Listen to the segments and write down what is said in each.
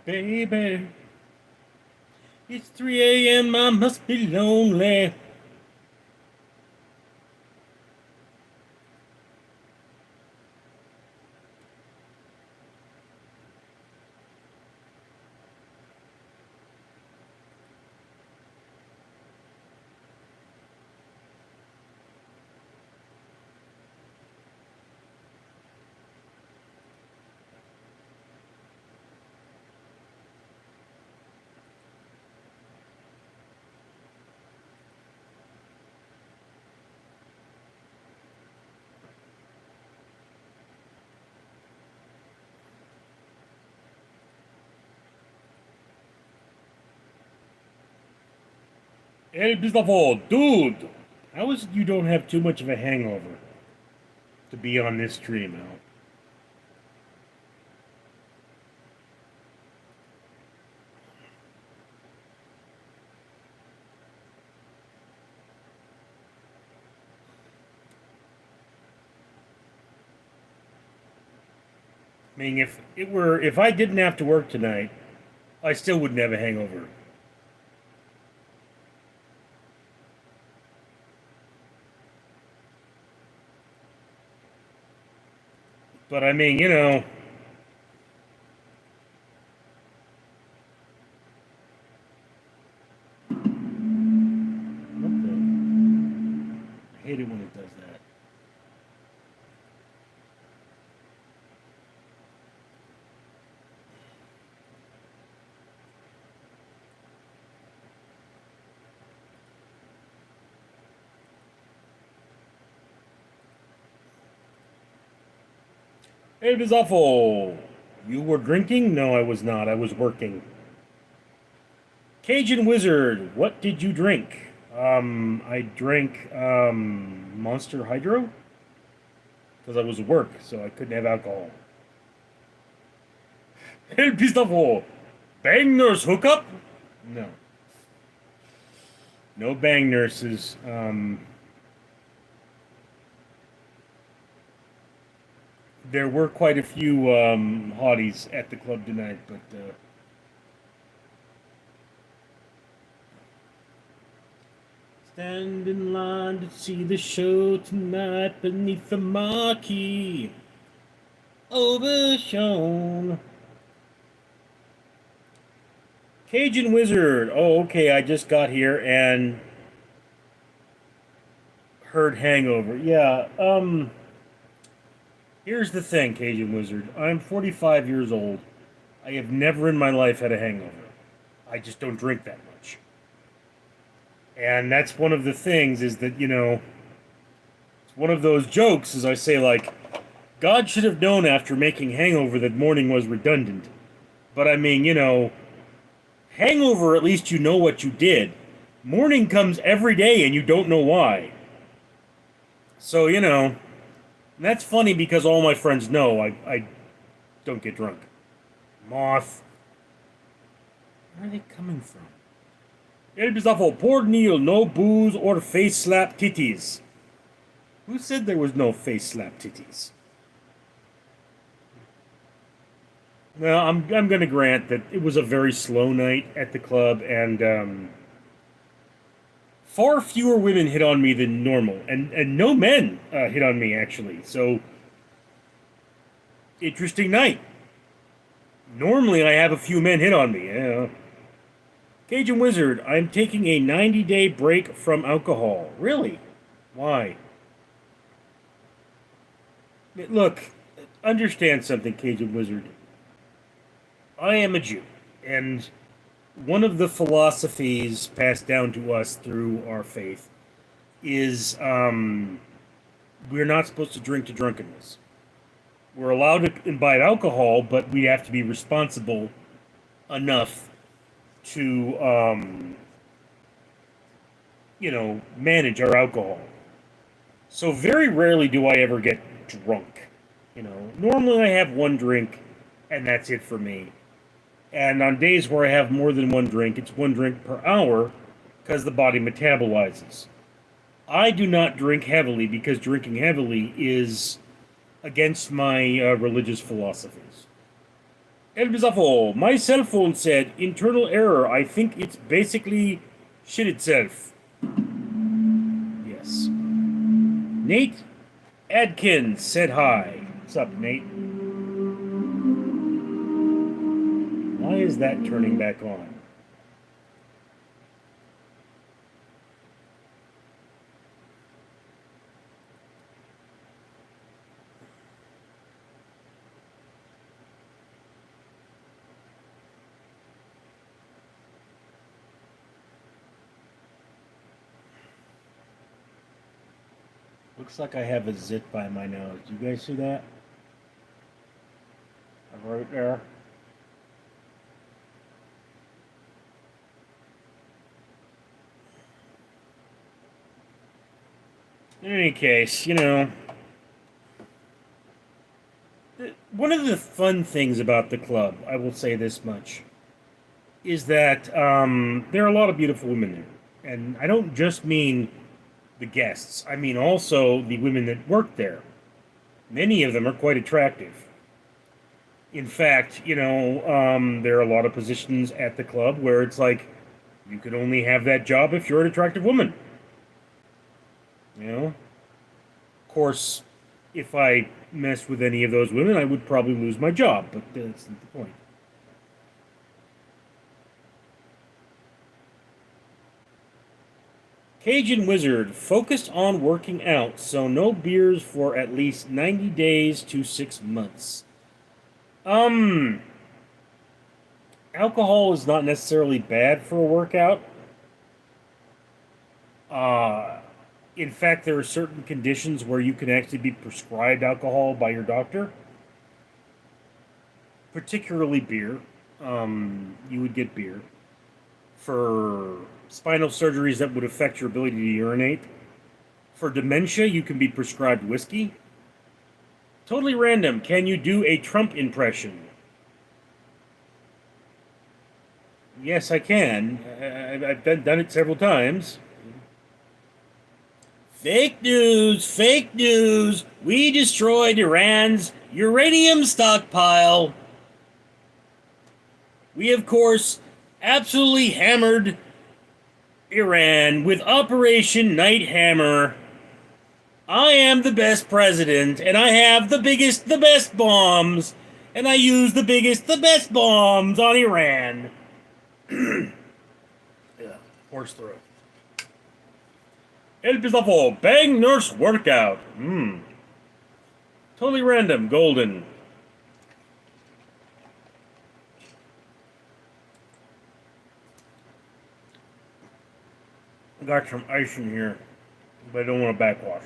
Baby, it's 3 a.m. I must be lonely. El Bizarro, dude, how is it you don't have too much of a hangover to be on this stream, Al? I mean, if I didn't have to work tonight, I still wouldn't have a hangover. But I mean, what the? I hate it when it does that. El Bizarro, you were drinking? No, I was not. I was working. Cajun Wizard, what did you drink? I drank Monster Hydro because I was at work, so I couldn't have alcohol. El Pistafo, bang nurse hookup? No, no bang nurses. There were quite a few hotties at the club tonight, but stand in line to see the show tonight beneath the marquee. Overshone. Cajun Wizard. Oh, okay. I just got here and heard Hangover. Yeah. Here's the thing, Cajun Wizard. I'm 45 years old. I have never in my life had a hangover. I just don't drink that much. And that's one of the things is that, it's one of those jokes, as I say, like, God should have known after making Hangover that morning was redundant. But I mean, Hangover, at least you know what you did. Morning comes every day and you don't know why. So, that's funny because all my friends know I don't get drunk. Moth. Where are they coming from? El Bizarro, poor Neal, no booze or face slap titties. Who said there was no face slap titties? Well, I'm going to grant that it was a very slow night at the club, and far fewer women hit on me than normal, and no men hit on me actually. So, interesting night. Normally, I have a few men hit on me. Yeah. Cajun Wizard, I'm taking a 90-day break from alcohol. Really? Why? Look, understand something, Cajun Wizard. I am a Jew, and one of the philosophies passed down to us through our faith is we're not supposed to drink to drunkenness. We're allowed to imbibe alcohol, but we have to be responsible enough to, manage our alcohol. So very rarely do I ever get drunk. Normally I have one drink, and that's it for me. And on days where I have more than one drink, it's one drink per hour because the body metabolizes. I do not drink heavily because drinking heavily is against my religious philosophies. El Bizafo, my cell phone said internal error. I think it's basically shit itself. Yes. Nate Adkins said hi. What's up, Nate? Why is that turning back on? Looks like I have a zit by my nose. Do you guys see that? Right there. In any case, one of the fun things about the club, I will say this much, is that there are a lot of beautiful women there. And I don't just mean the guests, I mean also the women that work there. Many of them are quite attractive. In fact, there are a lot of positions at the club where it's like you could only have that job if you're an attractive woman. Of course, if I messed with any of those women, I would probably lose my job, but that's not the point. Cajun Wizard focused on working out, so no beers for at least 90 days to 6 months. Alcohol is not necessarily bad for a workout. Uh, in fact, there are certain conditions where you can actually be prescribed alcohol by your doctor, particularly beer. You would get beer for spinal surgeries that would affect your ability to urinate. For dementia, you can be prescribed whiskey. Totally random. Can you do a Trump impression? Yes, I can. I've done it several times. Fake news, fake news. We destroyed Iran's uranium stockpile. We, of course, absolutely hammered Iran with Operation Night Hammer. I am the best president, and I have the biggest, the best bombs, and I use the biggest, the best bombs on Iran. Yeah, horse throat. El Pistafo, bang nurse workout. Totally random, golden. Got some ice in here, but I don't want to backwash.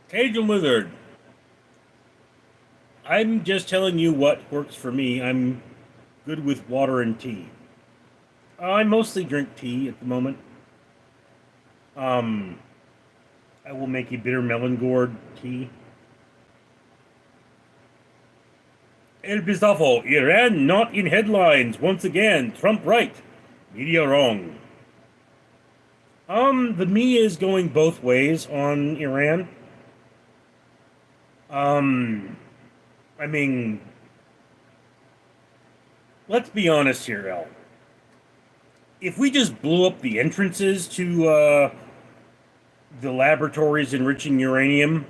Cajun Wizard. I'm just telling you what works for me. I'm good with water and tea. I mostly drink tea at the moment. I will make a bitter melon gourd tea. El Pistafo, Iran not in headlines. Once again, Trump right. Media wrong. The media is going both ways on Iran. I mean, let's be honest here, Al. If we just blew up the entrances to the laboratories enriching uranium,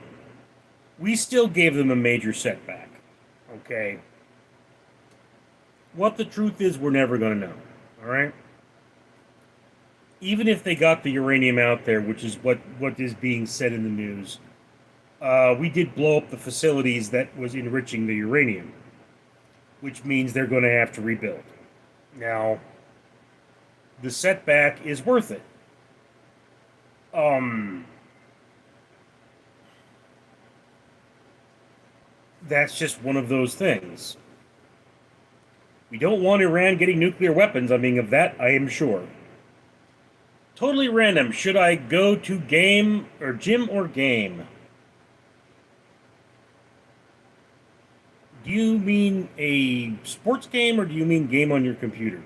we still gave them a major setback. Okay? What the truth is, we're never going to know. All right? Even if they got the uranium out there, which is what is being said in the news, we did blow up the facilities that was enriching the uranium, which means they're going to have to rebuild. Now, the setback is worth it. That's just one of those things. We don't want Iran getting nuclear weapons. I mean, of that, I am sure. Totally random. Should I go to game or gym or game? Do you mean a sports game or do you mean game on your computer?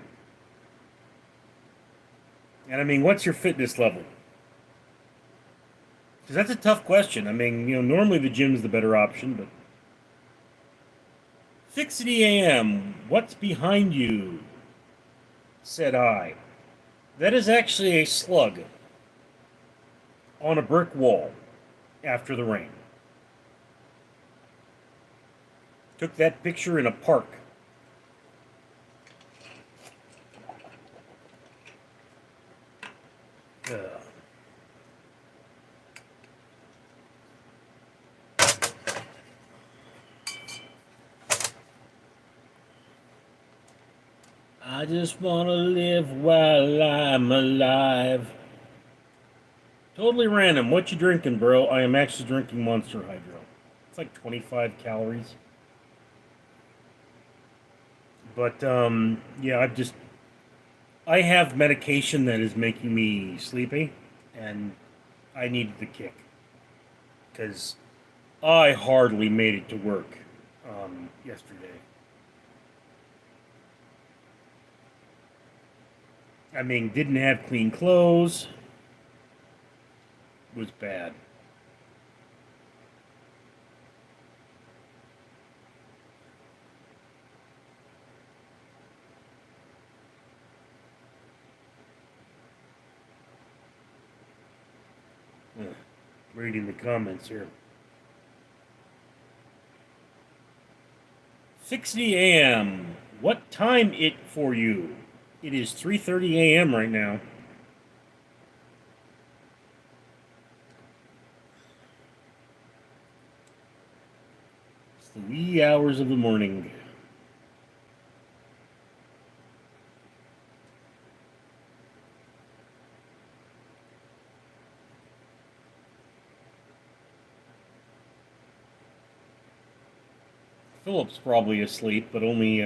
And I mean, what's your fitness level? Because that's a tough question. I mean, normally the gym's the better option, but Fixity AM, what's behind you? Said I. That is actually a slug on a brick wall after the rain. Took that picture in a park. Uh, I just want to live while I'm alive. Totally random. What you drinking, bro? I am actually drinking Monster Hydro. It's like 25 calories. But, yeah, I have medication that is making me sleepy, and I needed the kick. Because I hardly made it to work yesterday. I mean, didn't have clean clothes. Was bad. Reading the comments here. 60 a.m. What time it for you? It is 3:30 a.m. right now. It's the wee hours of the morning. Philip's probably asleep, but only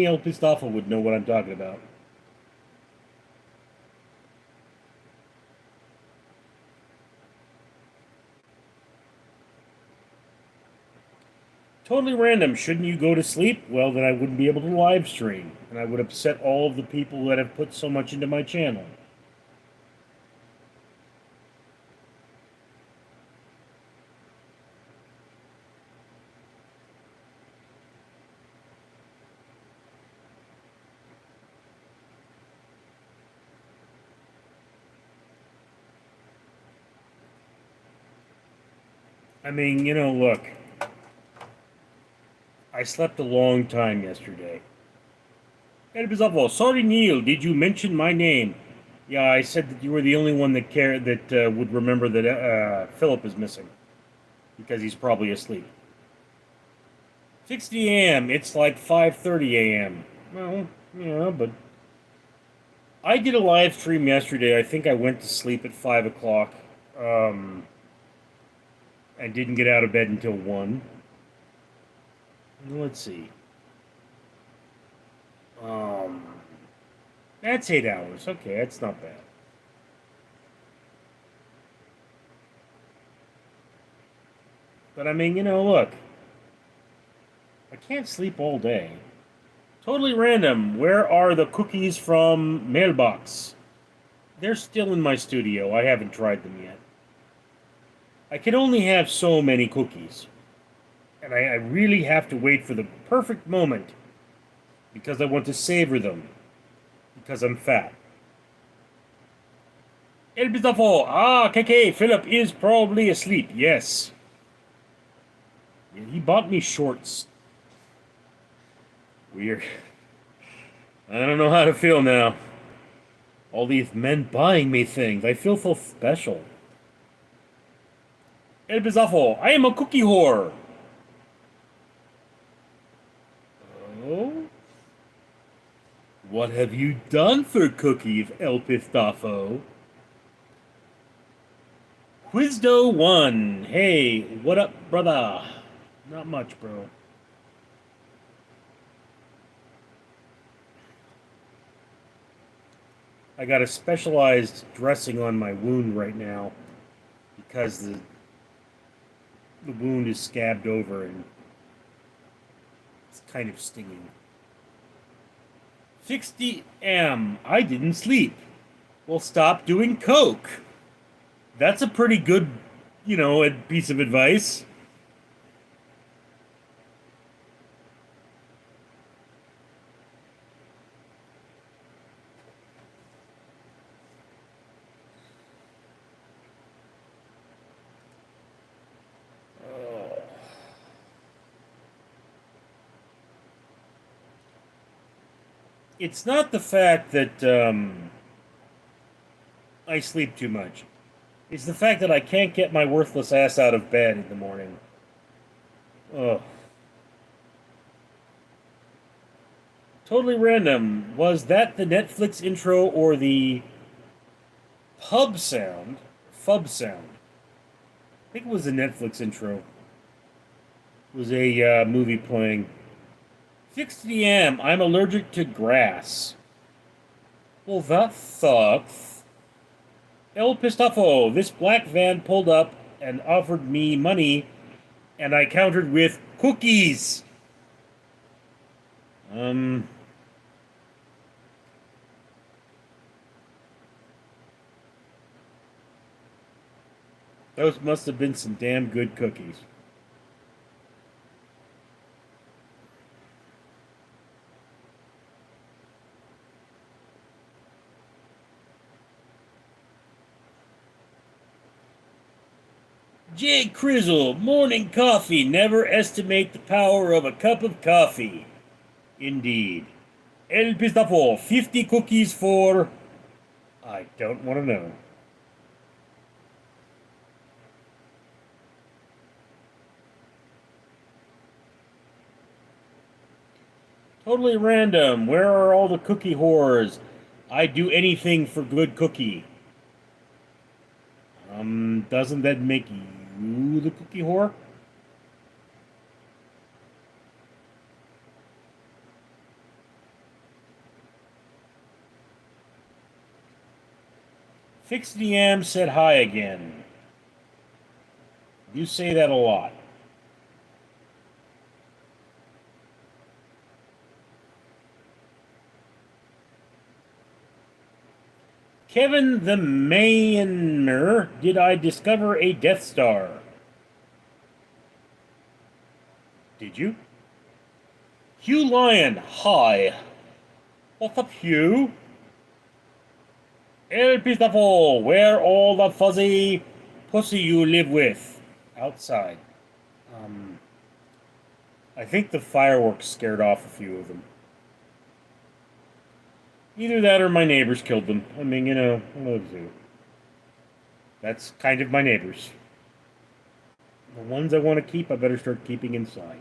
El Pistafa would know what I'm talking about. Totally random. Shouldn't you go to sleep? Well, then I wouldn't be able to live stream, and I would upset all of the people that have put so much into my channel. I mean, look. I slept a long time yesterday. It was awful. Sorry, Neil. Did you mention my name? Yeah, I said that you were the only one that would remember that Philip is missing because he's probably asleep. 60 a.m. It's like 5:30 a.m. Well, yeah, but I did a live stream yesterday. I think I went to sleep at 5 o'clock, and didn't get out of bed until 1. Let's see. That's 8 hours. Okay, that's not bad. But I mean, look. I can't sleep all day. Totally random. Where are the cookies from Mailbox? They're still in my studio. I haven't tried them yet. I can only have so many cookies. And I really have to wait for the perfect moment because I want to savor them. Because I'm fat. El Bizafo. Ah, KK. Philip is probably asleep. Yes. Yeah, he bought me shorts. Weird. I don't know how to feel now. All these men buying me things. I feel so special. El Bizafo. I am a cookie whore. Oh? What have you done for cookies, El Pistafo? Quizdo1. Hey, what up, brother? Not much, bro. I got a specialized dressing on my wound right now because the wound is scabbed over and it's kind of stinging. 60 M. I didn't sleep. Well, stop doing coke. That's a pretty good, piece of advice. It's not the fact that I sleep too much. It's the fact that I can't get my worthless ass out of bed in the morning. Ugh. Totally random. Was that the Netflix intro or the pub sound? Fub sound. I think it was the Netflix intro. It was a movie playing. Fixed DM. I'm allergic to grass. Well, that sucks. El Pistafo. This black van pulled up and offered me money, and I countered with cookies. Um. Those must have been some damn good cookies. Jay Crizzle, morning coffee. Never estimate the power of a cup of coffee. Indeed. El Pistafo, 50 cookies for. I don't want to know. Totally random. Where are all the cookie whores? I'd do anything for good cookie. Doesn't that make you the cookie whore? Fix DM said hi again. You say that a lot. Kevin the Mayer, did I discover a Death Star? Did you? Hugh Lyon, hi. What's up, Hugh? El Pistafo, where all the fuzzy pussy you live with? Outside. I think the fireworks scared off a few of them. Either that or my neighbors killed them. I mean, one of the two. That's kind of my neighbors. The ones I want to keep, I better start keeping inside.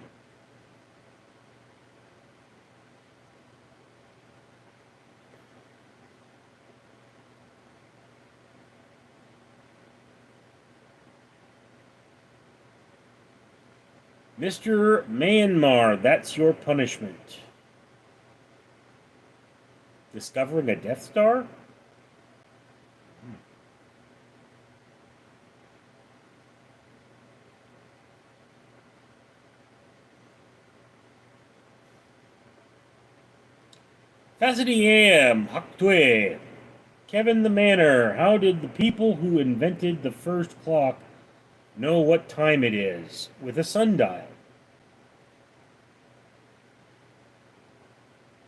Mr. Myanmar, that's your punishment. Discovering a Death Star? Cassidy AM, Haktue. Kevin the Manor, how did the people who invented the first clock know what time it is? With a sundial.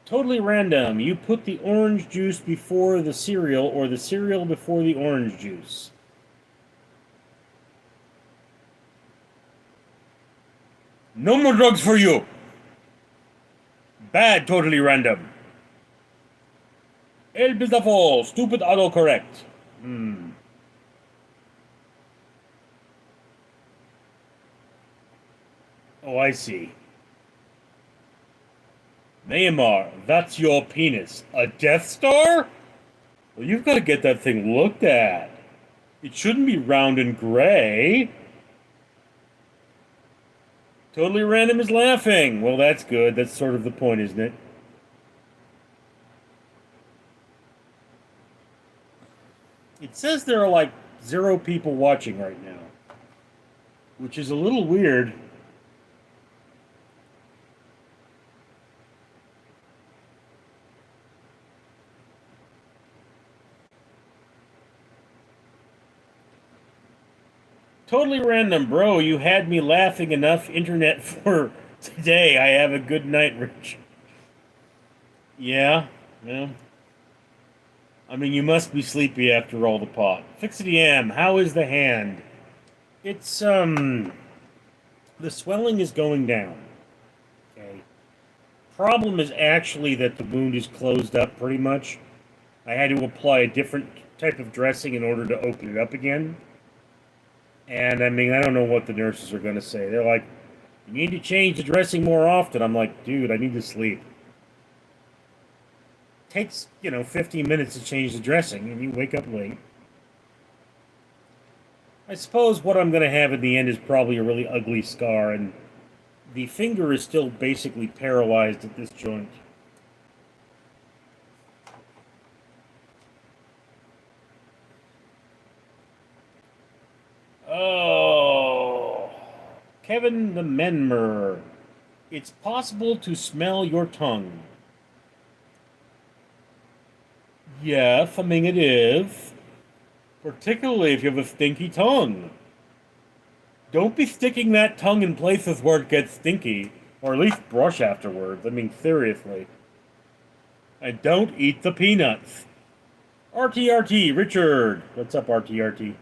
Totally random. You put the orange juice before the cereal or the cereal before the orange juice. No more drugs for you. Bad, totally random. El Bizafo, stupid autocorrect. Oh, I see. Neymar, that's your penis. A Death Star? Well, you've got to get that thing looked at. It shouldn't be round and gray. Totally random is laughing. Well, that's good. That's sort of the point, isn't it? It says there are like 0 people watching right now, which is a little weird. Totally random, bro. You had me laughing enough internet for today. I have a good night, Rich. Yeah, yeah. I mean, you must be sleepy after all the pot. Fixity M, how is the hand? It's, the swelling is going down. Okay. problem is actually that the wound is closed up pretty much. I had to apply a different type of dressing in order to open it up again. And I mean, I don't know what the nurses are going to say. They're like, you need to change the dressing more often. I'm like, dude, I need to sleep. Takes, 15 minutes to change the dressing, and you wake up late. I suppose what I'm going to have in the end is probably a really ugly scar, and the finger is still basically paralyzed at this joint. Oh, Kevin the Menmer. It's possible to smell your tongue. Yeah, I mean it is. Particularly if you have a stinky tongue. Don't be sticking that tongue in places where it gets stinky, or at least brush afterwards. I mean, seriously. And don't eat the peanuts. RTRT, Richard. What's up, RTRT?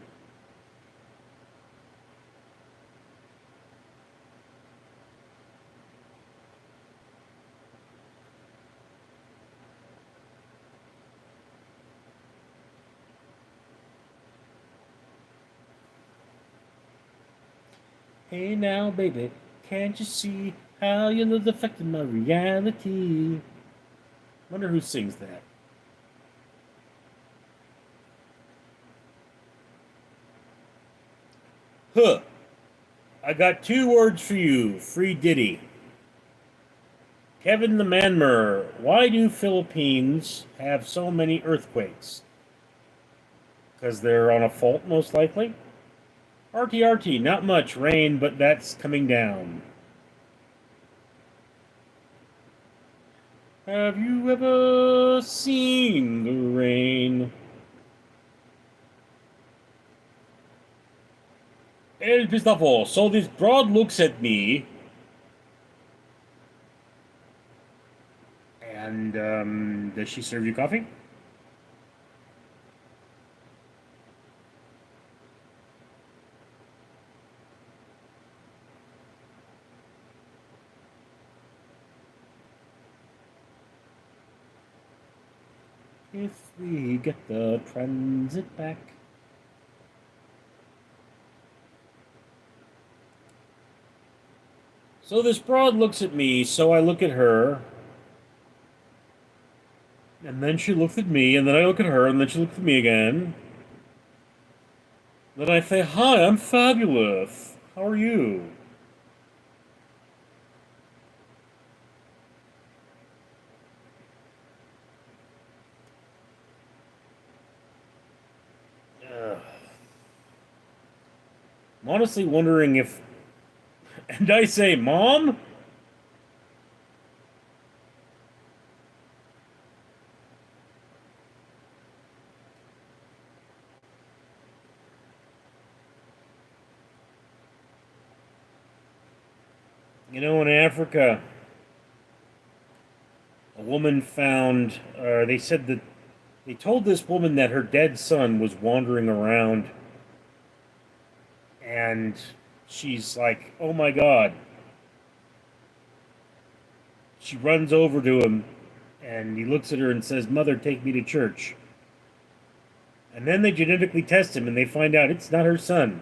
Hey now, baby, can't you see how your love's affecting my reality? Wonder who sings that. Huh. I got 2 words for you. Free ditty. Kevin the Manmer, why do Philippines have so many earthquakes? Because they're on a fault, most likely. RTRT, not much rain, but that's coming down. Have you ever seen the rain? El Pistafo, so this broad looks at me, and does she serve you coffee? If we get the transit back. So this broad looks at me, so I look at her. And then she looks at me, and then I look at her, and then she looks at me again. Then I say, hi, I'm fabulous. How are you? I'm honestly wondering if... And I say, Mom? In Africa, a woman found, they said that, they told this woman that her dead son was wandering around, and she's like, oh my God. She runs over to him, and he looks at her and says, Mother, take me to church. And then they genetically test him, and they find out it's not her son.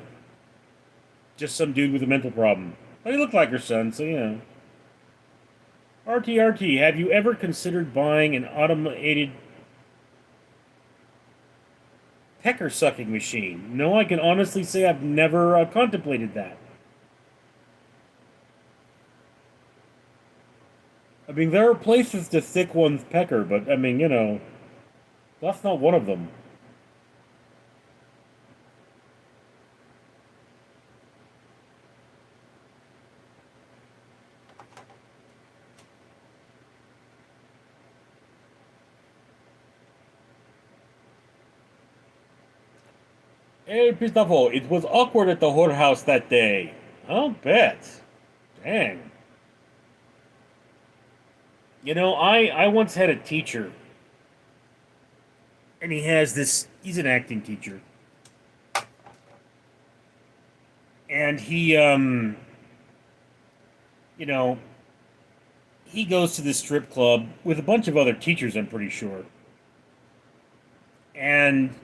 Just some dude with a mental problem. But he looked like her son, so yeah. RTRT, have you ever considered buying an automated pecker sucking machine? No, I can honestly say I've never contemplated that. I mean, there are places to stick one's pecker, but I mean, that's not one of them. El Pistafo, it was awkward at the whorehouse that day. I'll bet. Dang. I once had a teacher, and he's an acting teacher. And he, he goes to this strip club with a bunch of other teachers, I'm pretty sure. And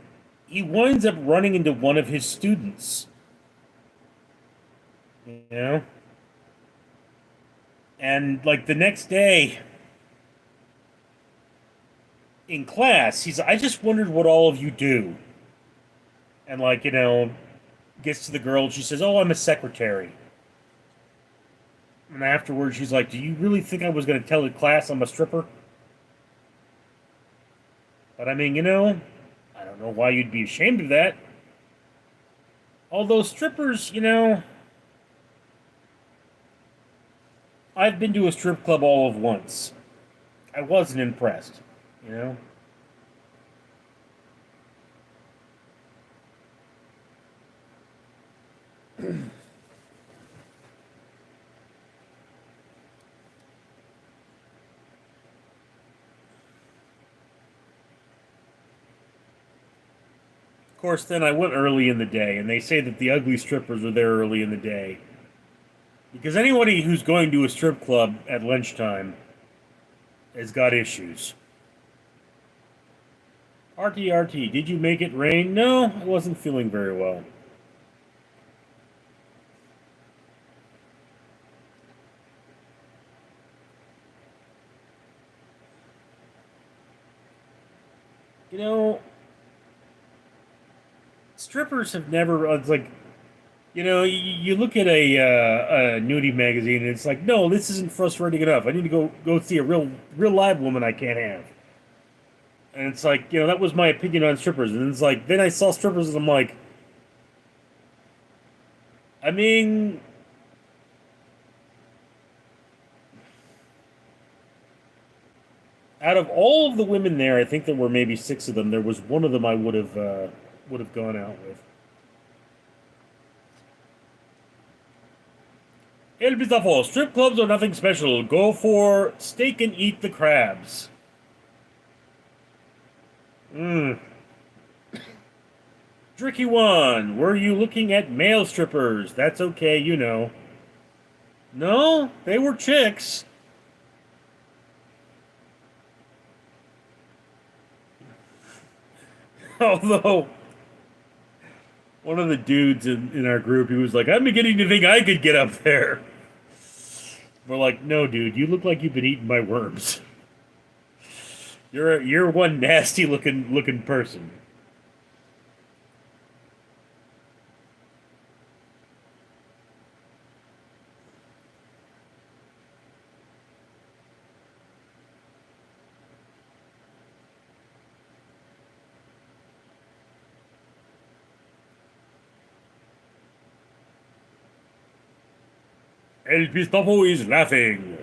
he winds up running into one of his students, you know? And like the next day in class, I just wondered what all of you do. And like, gets to the girl and she says, "Oh, I'm a secretary." And afterwards she's like, "Do you really think I was going to tell the class I'm a stripper?" But I mean, I don't know why you'd be ashamed of that. Although strippers, I've been to a strip club all of once. I wasn't impressed, you know? Of course, then I went early in the day, and they say that the ugly strippers are there early in the day. Because anybody who's going to a strip club at lunchtime has got issues. RTRT, did you make it rain? No, I wasn't feeling very well. You know, strippers have never. It's like, you look at a nudie magazine and it's like, no, this isn't frustrating enough. I need to go see a real live woman I can't have. And it's like, that was my opinion on strippers. And it's like, then I saw strippers and I'm like, I mean, out of all of the women there, I think there were maybe six of them. There was one of them I would have gone out with. El Pistafo, strip clubs are nothing special. Go for steak and eat the crabs. Mmm. Tricky one. Were you looking at male strippers? That's okay, you know. No, they were chicks. Although, one of the dudes in our group, he was like, I'm beginning to think I could get up there. We're like, no, dude, you look like you've been eaten by worms. You're one nasty looking person. El Pistafo is laughing.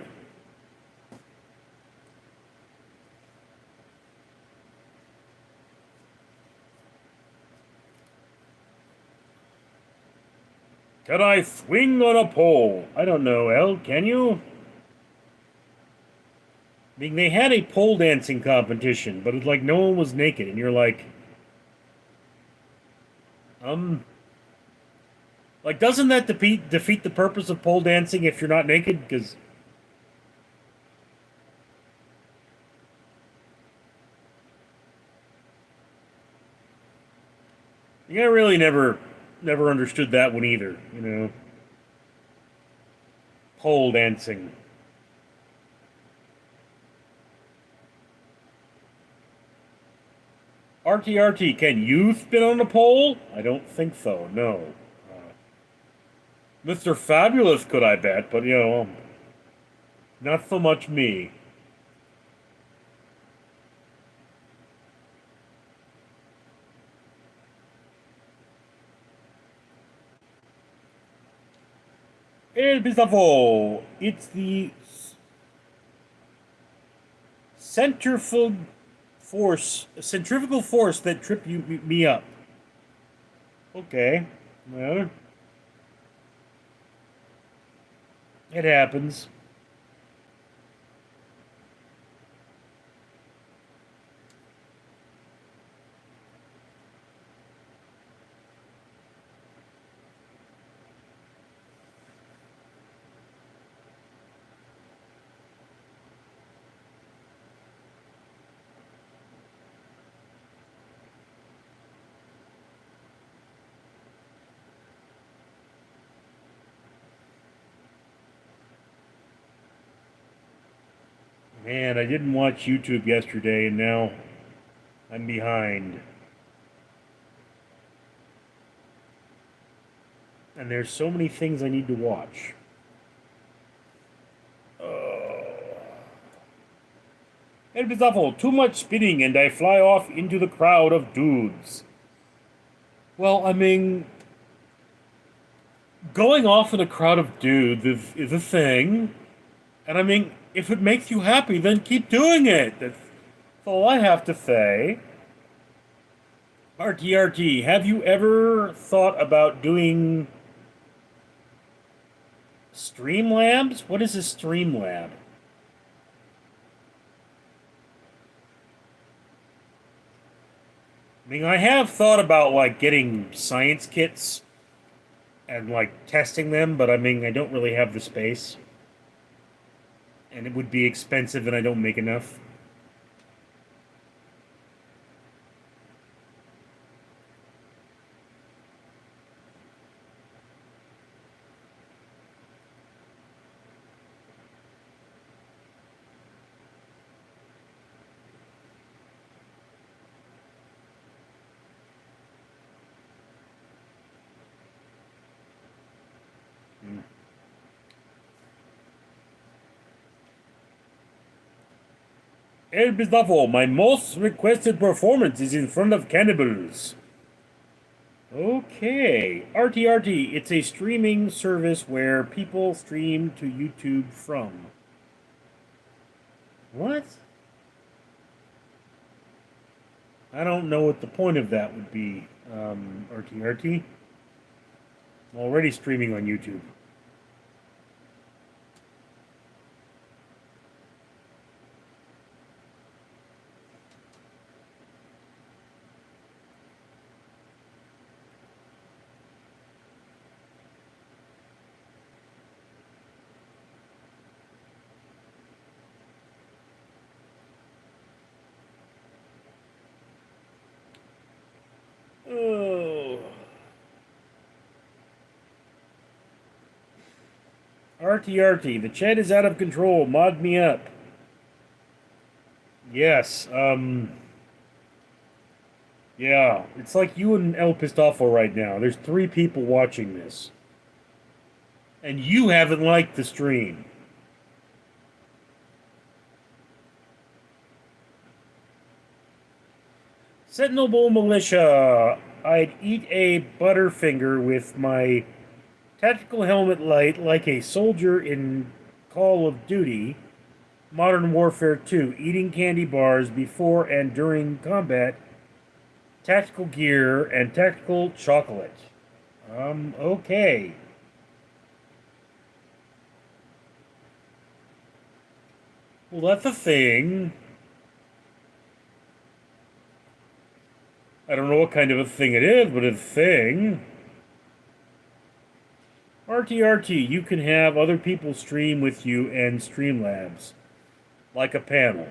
Can I swing on a pole? I don't know, El. Can you? I mean, they had a pole dancing competition, but it's like no one was naked, and you're like, um, like doesn't that defeat the purpose of pole dancing if you're not naked? Because I really never understood that one either. Pole dancing. RTRT, can you spin on a pole? I don't think so, no. Mr. Fabulous could, I bet, but, not so much me. El Pistafo! It's the centrifugal force that tripped me up. Okay, well, it happens. Man, I didn't watch YouTube yesterday, and now I'm behind. And there's so many things I need to watch. It is awful. Too much spinning, and I fly off into the crowd of dudes. Well, I mean, going off in a crowd of dudes is a thing. And I mean, if it makes you happy, then keep doing it. That's all I have to say. RTRT, have you ever thought about doing Streamlabs? What is a Streamlab? I mean, I have thought about like getting science kits and like testing them, but I mean, I don't really have the space. And it would be expensive and I don't make enough. El Bizarro, my most requested performance is in front of cannibals. Okay. RTRT, it's a streaming service where people stream to YouTube from. What? I don't know what the point of that would be, RTRT. I'm already streaming on YouTube. Oh. RTRT, the chat is out of control. Mod me up. Yes, yeah, it's like you and El Pistofo right now. There's 3 people watching this. And you haven't liked the stream. Sentinel Bull Militia. I'd eat a Butterfinger with my tactical helmet light like a soldier in Call of Duty, Modern Warfare 2, eating candy bars before and during combat, tactical gear, and tactical chocolate. Okay. Well, that's a thing. I don't know what kind of a thing it is, but it's a thing. RTRT, you can have other people stream with you and Streamlabs. Like a panel.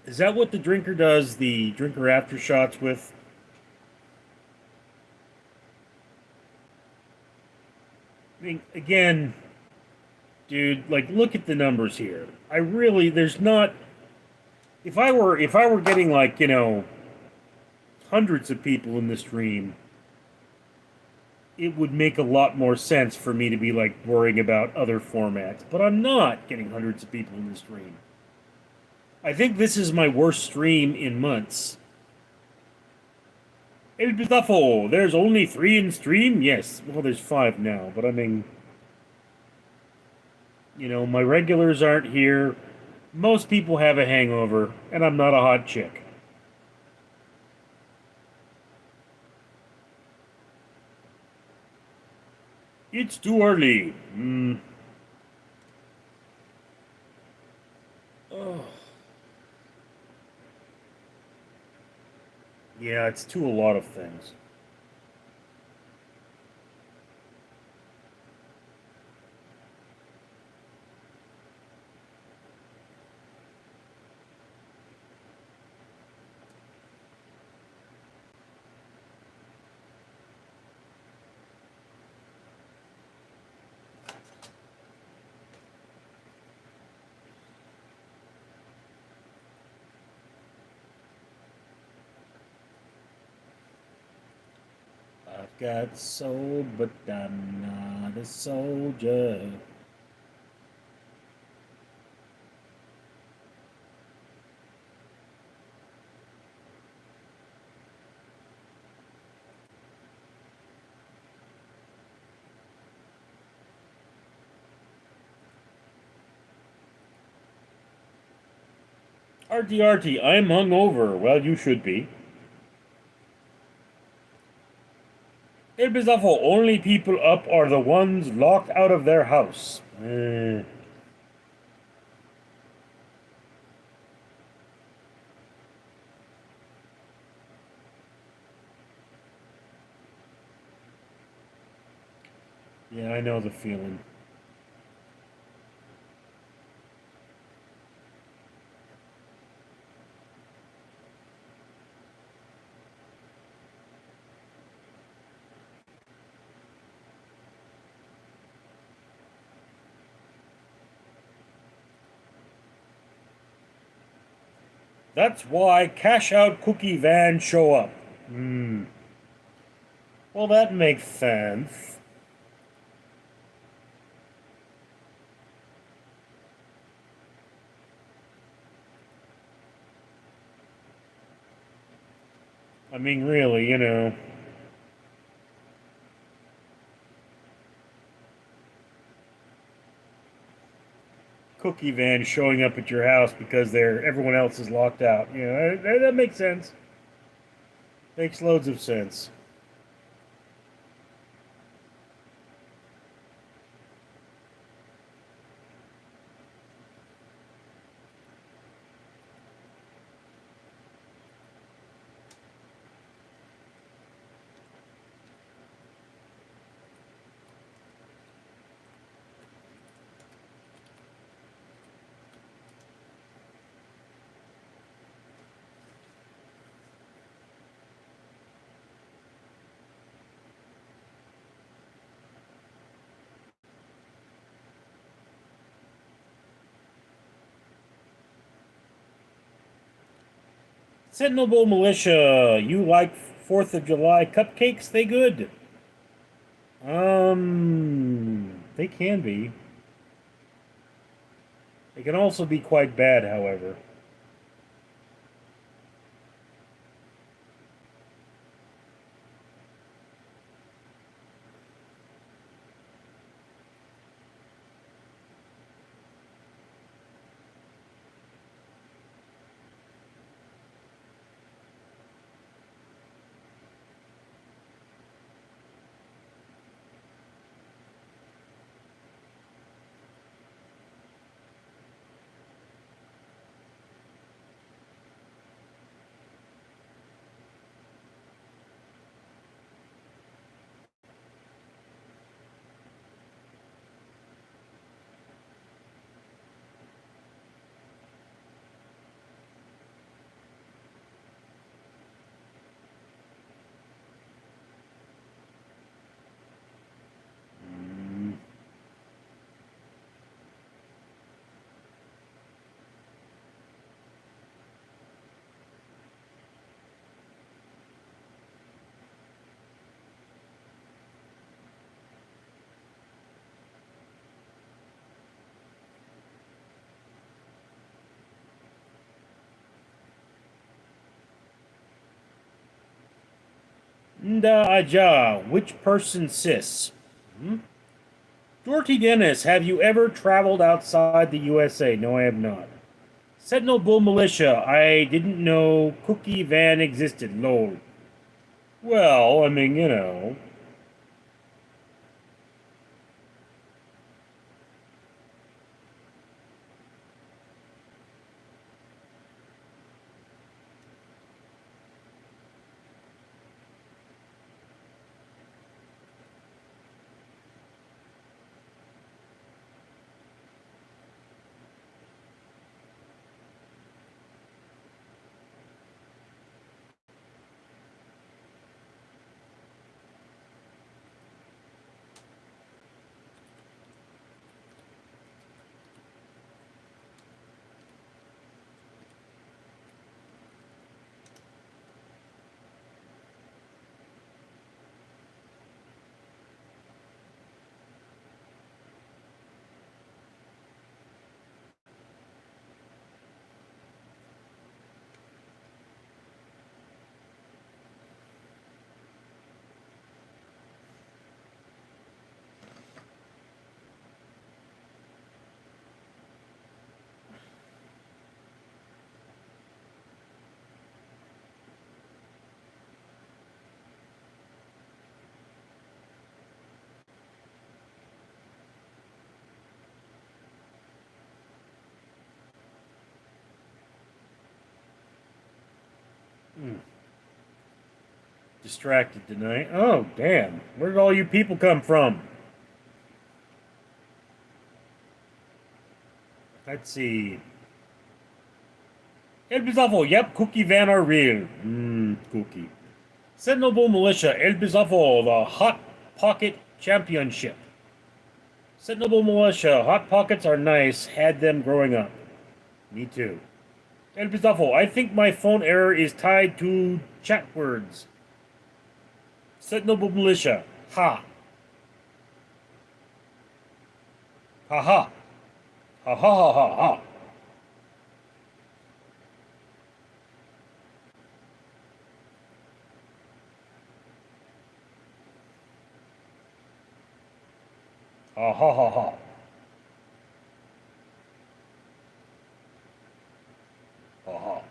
Is that what the drinker does the drinker after shots with? I mean, again, dude, like look at the numbers here. I really there's not if I were getting like, hundreds of people in the stream, it would make a lot more sense for me to be like worrying about other formats. But I'm not getting hundreds of people in the stream. I think this is my worst stream in months. El Pitafo, there's only 3 in stream? Yes. Well, there's 5 now, but I mean, my regulars aren't here. Most people have a hangover, and I'm not a hot chick. It's too early. Oh. Yeah, it's to a lot of things. got soul, but I'm not a soldier. Arty Arty, I'm hungover. Well, you should be. It is awful. Only people up are the ones locked out of their house. Yeah, I know the feeling. That's why cash out cookie vans show up. Hmm. Well, that makes sense. I mean, really, cookie van showing up at your house because everyone else is locked out. That makes sense. Makes loads of sense. Sentinel Militia, you like 4th of July cupcakes? They good. They can be. They can also be quite bad, however. Nda Aja, which person sis? Hmm? Dorothy Dennis, have you ever traveled outside the USA? No, I have not. Sentinel Bull Militia, I didn't know Cookie Van existed. Lol. Well, I mean. Distracted tonight. Oh, damn. Where did all you people come from? Let's see. El Bizarro. Yep, Cookie Van are real. Cookie. Sentinel Militia. El Bizarro. The Hot Pocket Championship. Sentinel Militia. Hot Pockets are nice. Had them growing up. Me too. El Bizarro. I think my phone error is tied to chat words. Sentinel Militia. Ha. Ha ha. Ha ha ha ha ha. Ha ha ha ha. Ha ha.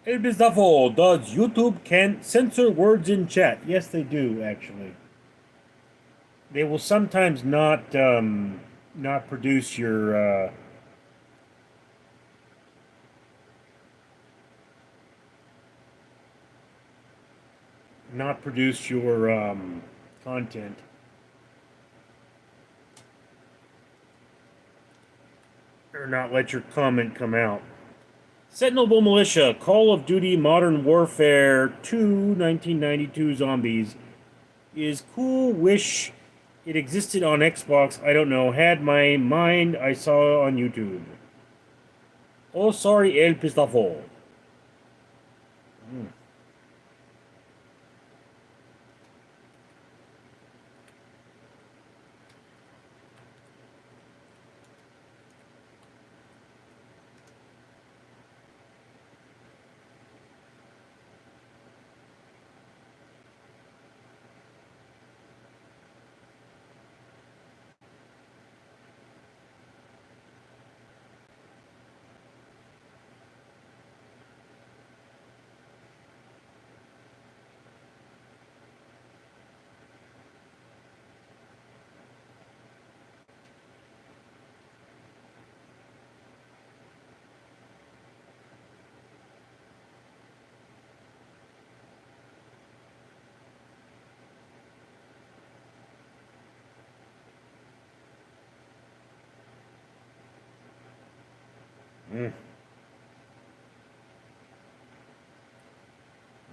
El Bizarro, does YouTube can censor words in chat? Yes, they do, actually. They will sometimes not produce your content. Or not let your comment come out. Sentinel Militia, Call of Duty Modern Warfare 2, 1992 Zombies is cool. Wish it existed on Xbox. I don't know. Had my mind. I saw on YouTube. Oh, sorry, El Pistafo.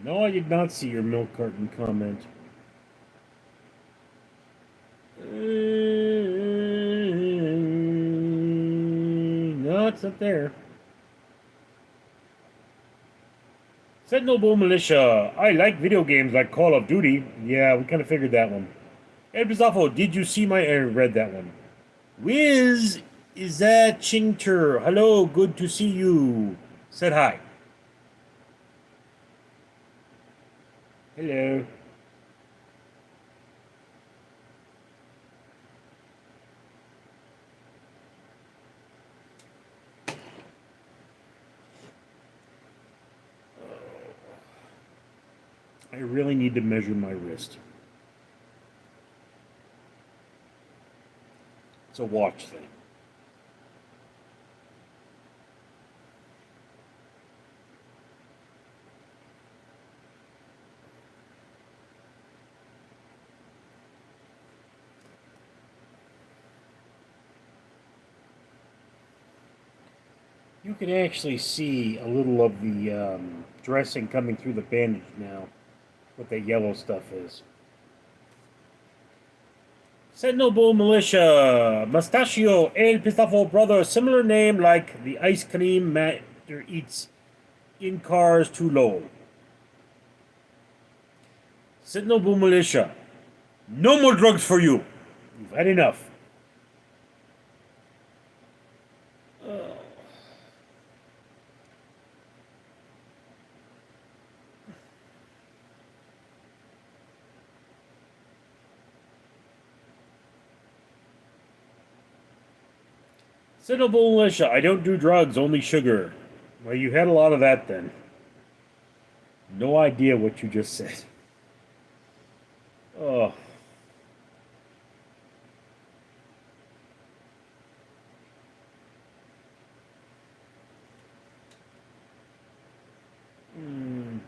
No, I did not see your milk carton comment. No, it's not there. Sentinel Militia. I like video games like Call of Duty. Yeah, we kind of figured that one. Ed Bizarro, did you see my... I read that one. Wiz, is that Chingter? Hello, good to see you. Said hi. Hello. I really need to measure my wrist. It's a watch thing. You can actually see a little of the dressing coming through the bandage now. What that yellow stuff is. Sentinel Militia, Mustachio, El Pistafo brother, similar name like the ice cream master eats in cars too low. Sentinel Militia, no more drugs for you. You've had enough. Citable militia. I don't do drugs, only sugar. Well, you had a lot of that then. No idea what you just said. Oh. Hmm.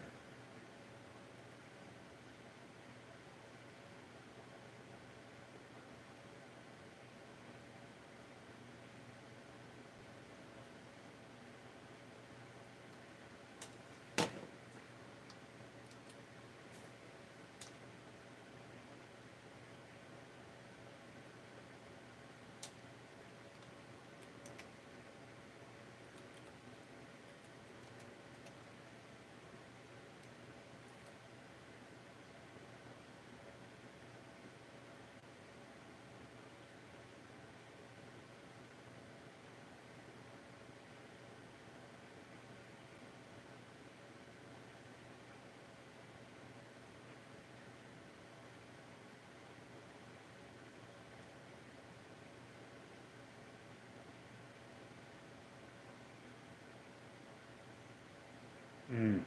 Hmm.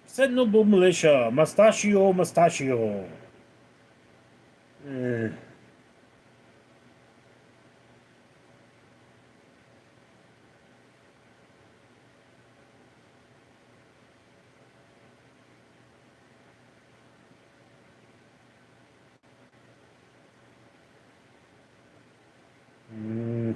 Sensible militia. Mustachio, mustachio. Eh. Hmm.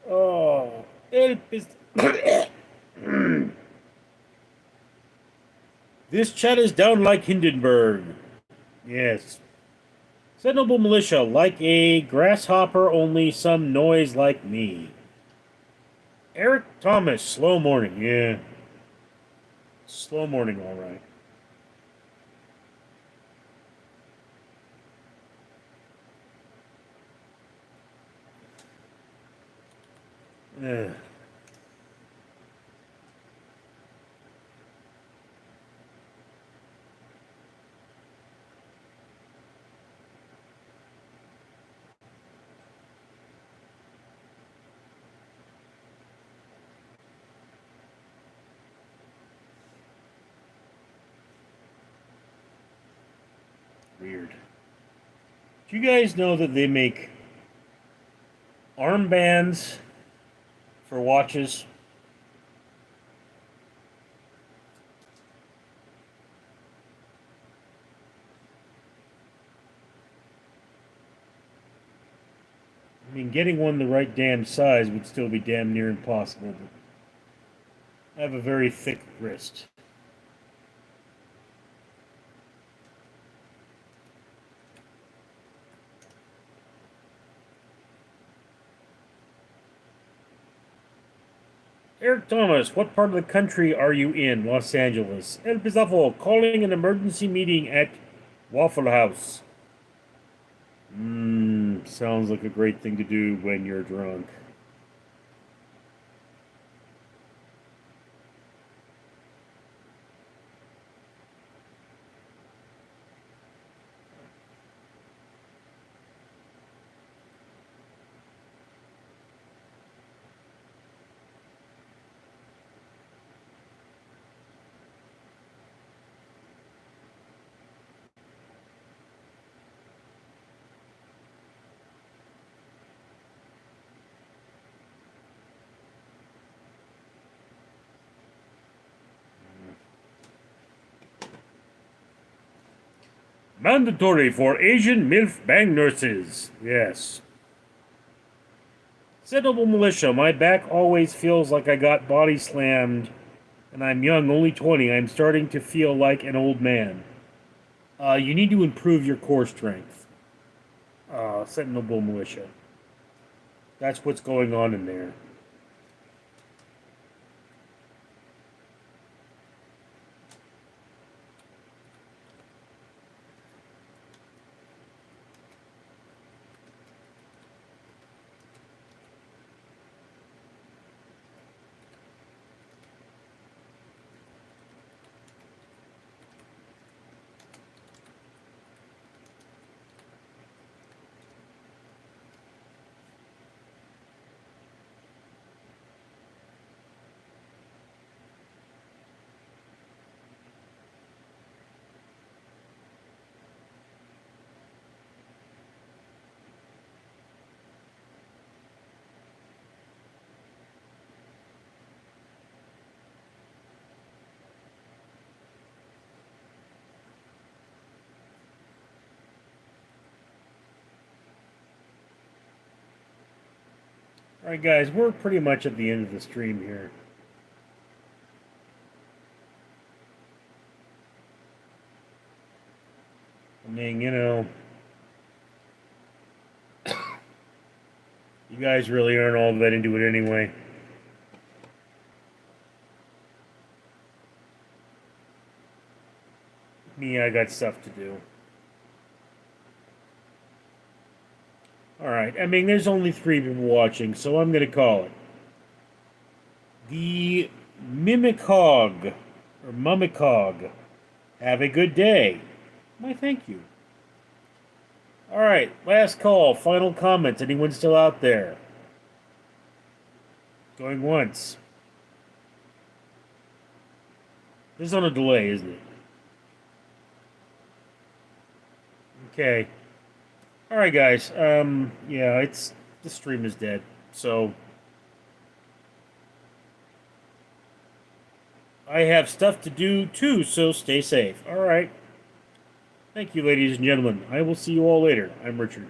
Oh. El pist- This chat is down like Hindenburg. Yes. Sensible militia, like a grasshopper, only some noise like me. Eric Thomas, slow morning. Yeah. Slow morning, all right. Eh. Weird. Do you guys know that they make armbands for watches? I mean, getting one the right damn size would still be damn near impossible, but I have a very thick wrist. Eric Thomas, what part of the country are you in? Los Angeles. El Pizafo, calling an emergency meeting at Waffle House. Sounds like a great thing to do when you're drunk. Mandatory for Asian MILF bang nurses. Yes. Sentinel Militia, my back always feels like I got body slammed, and I'm young, only 20. I'm starting to feel like an old man. You need to improve your core strength. Sentinel Militia. That's what's going on in there. Alright, guys, we're pretty much at the end of the stream here. I mean, you know, you guys really aren't all that into it anyway. Me, I got stuff to do. Alright, I mean, there's only 3 people watching, so I'm going to call it. The Mimicog, or Mumicog. Have a good day. Why, thank you. Alright, last call, final comments. Anyone still out there? Going once. This is on a delay, isn't it? Okay. Alright, guys. Yeah, the stream is dead. So I have stuff to do too, so stay safe. Alright. Thank you, ladies and gentlemen. I will see you all later. I'm Richard.